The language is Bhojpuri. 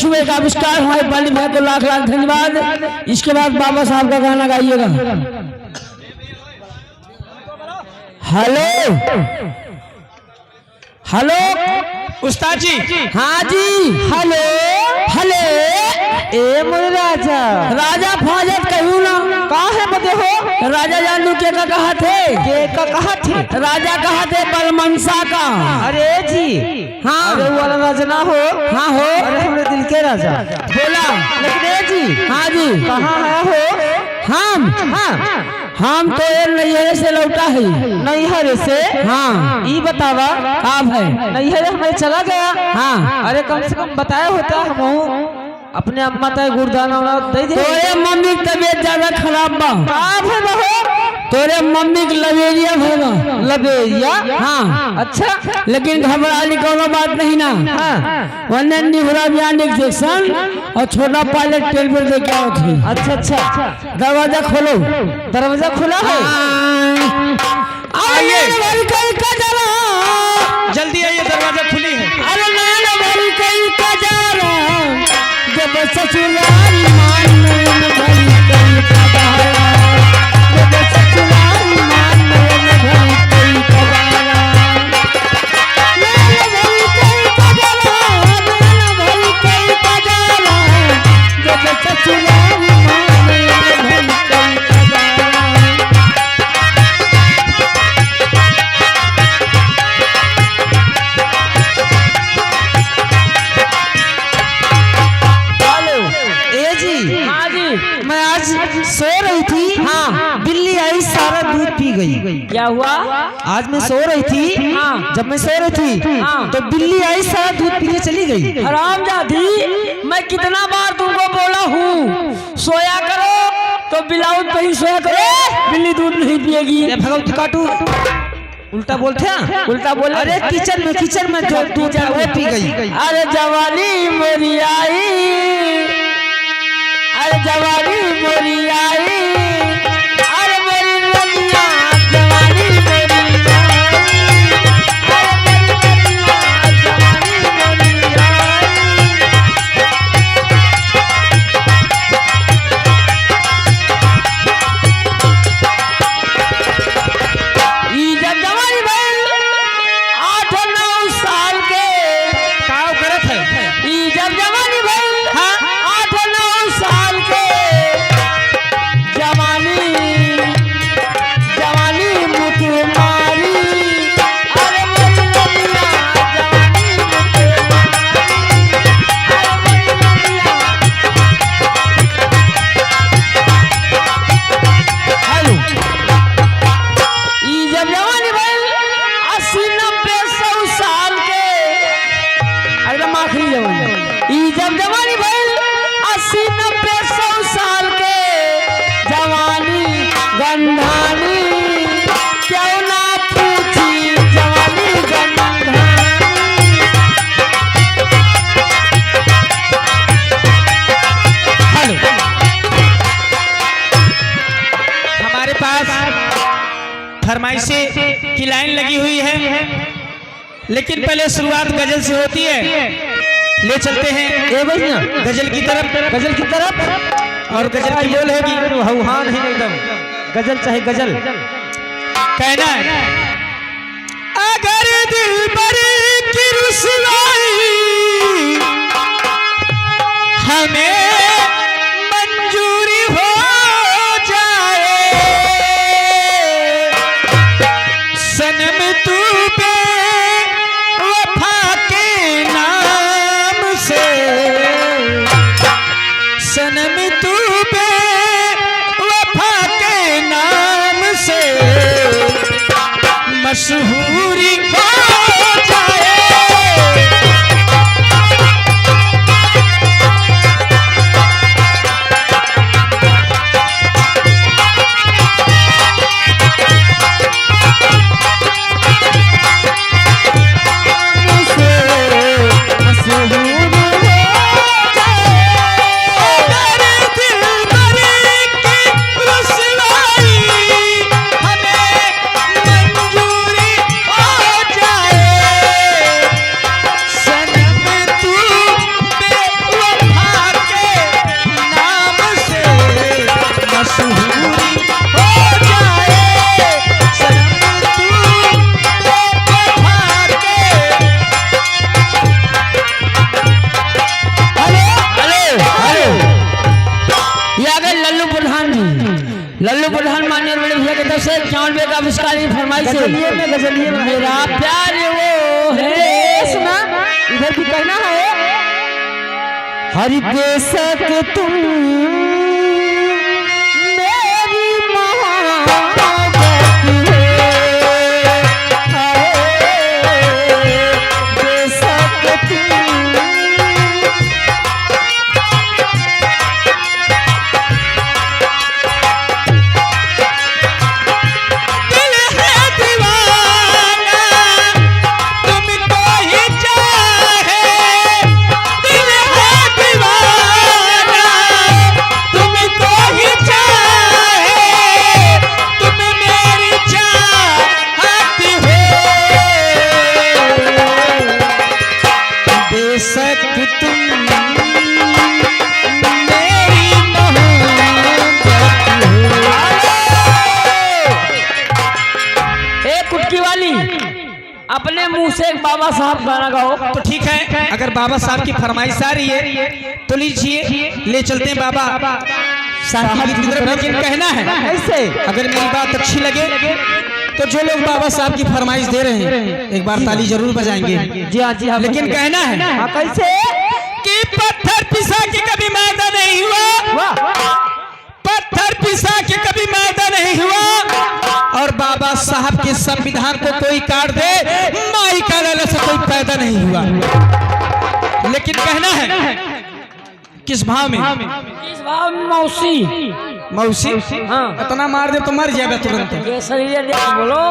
शुभ का आविष्कार हमारे पंडित भाई को लाख लाख धन्यवाद। इसके बाद बाबा साहब का गाना गाइएगा। हेलो हेलो उस्ताद जी। हाँ जी। हेलो हेलो ए मोरे राजा राजा फाजत कहूँ ना कहा है बते हो? राजा जानू के का कहा थे? के का कहा थे? राजा कहा थे बलमनसा का। अरे जी हाँ। अरे वो वाला राजा ना हो। हाँ हो। अरे हमरे दिल के राजा बोला। लेकिन ए जी हाँ जी। कहाँ है हो? हम तो ये नैहरे से लौटा है। नैहरे से? हाँ। ई बतावा आप है नैहरे हमें चला गया। हाँ। अरे कम से कम बताया होता हम अपने अम्मा तय गुड़दाना दे दे। तोरे मम्मी की तबीयत ज्यादा खराब बा। आप है बहो तोरे मम्मी की लवेरिया भैया। लबेरिया? हाँ। अच्छा लेकिन घबराने कोनो बात नहीं ना। हाँ। वरना निहुरा बयान इंजेक्शन और छोटा पायलट टेबलेट दे के आओ थे। अच्छा अच्छा दरवाजा खोलो। दरवाजा खुला है? आइए जल्दी आइए, दरवाजा खुली है। अरे नैन भरी कई कजारा जब ससुराल मान नैन भरी कई कजारा जब ससुराल मान नैन भरी कई कजारा नैन भरी कई कजारा नैन भरी कई कजारा जब ससुराल मान नैन भरी कई कजारा। ए जी हाँ जी। मैं आज सो रही थी। हाँ। बिल्ली आई सारा दूध पी गई। क्या हुआ? आज मैं सो रही थी। हाँ। जब मैं सो रही थी हाँ। तो बिल्ली आई सारा दूध पी के चली गई। हरामजादी, मैं कितना बार तुमको बोला हूँ सोया करो तो ब्लाउज पे ही सोया करो। बिल्ली दूध नहीं पिएगी। ये भगवती काटू उल्टा बोलते हैं। उल्टा बोले। अरे किचन में जो दूध है वो पी गई। अरे जवानी मेरी आई, अरे जवानी मेरी आई, अरे मेरी रमिया जवानी मेरी आई, अरे मेरी रमिया जवानी मेरी आई। ई जब जवानी भइल 8-9 साल के काव करत है। ई जब जवानी भइल 8-9 साल के जवानी जवानी मुझ मारी, अरे मेरी रमिया जवानी मुझ मारी, अरे मेरी रमिया। हेलो ई जब जवानी भइल 80-90-100 साल के, एकदम आखिरी जवानी। ई जब जवानी भइल 80-90-100 साल के जवानी गंधानी, क्यों ना पूछी जवानी गंधानी। हेलो हमारे पास फरमाइशें की लाइन लगी हुई है, लेकिन पहले शुरुआत गजल से होती है। ले चलते हैं ए भैया गजल की तरफ। गजल की तरफ। और गजल की बोल है कि हाँ नहीं एकदम गजल चाहे गजल। कहना है, अगर दिल बरी की रुसवाई हमें मंजूरी हो जाए, सनम तू बेवफा के नाम से, सनम तू बेवफा के नाम से मशहूरी हो जाए। हमें मंजूरी हो जाए। से 91 का आविष्कार की फरमाइश है। गजलिए में मेरा प्यार वो है, सुना इधर भी कहना है। हरि बेशक तुम मेरी मोहब्बत बेशक तुम दिल है दीवाना तुमको ही चाहे, दिल है दीवाना तुमको ही चाहे, तुम मेरी चाहत हो, बेशक तुम मेरी मोहब्बत हो। ए कुटकी वाली, अपने मुंह से एक बाबा साहब गाना गाओ। तो ठीक है, अगर बाबा साहब की फरमाइश आ रही है तो लीजिए, ले चलते हैं बाबा साहब की तरफ। लेकिन कहना है ऐसे अगर मेरी बात अच्छी लगे तो जो लोग बाबा साहब की फरमाइश दे रहे हैं एक बार ताली जरूर बजाएंगे। जी हाँ जी हाँ। लेकिन कहना है हाँ कैसे कि पत्थर पिसा के कभी मैदा नहीं हुआ, वाह पत्थर पिसा के कभी मैदा नहीं हुआ, और बाबा साहब के संविधान को कोई काट दे, माई का लाला से कोई पैदा नहीं हुआ। लेकिन कहना है किस भाव में? इस भाव में मौसी। मौसी हाँ। इतना मार दे तो मर जाए तुरंत। ये शरीर बोलो।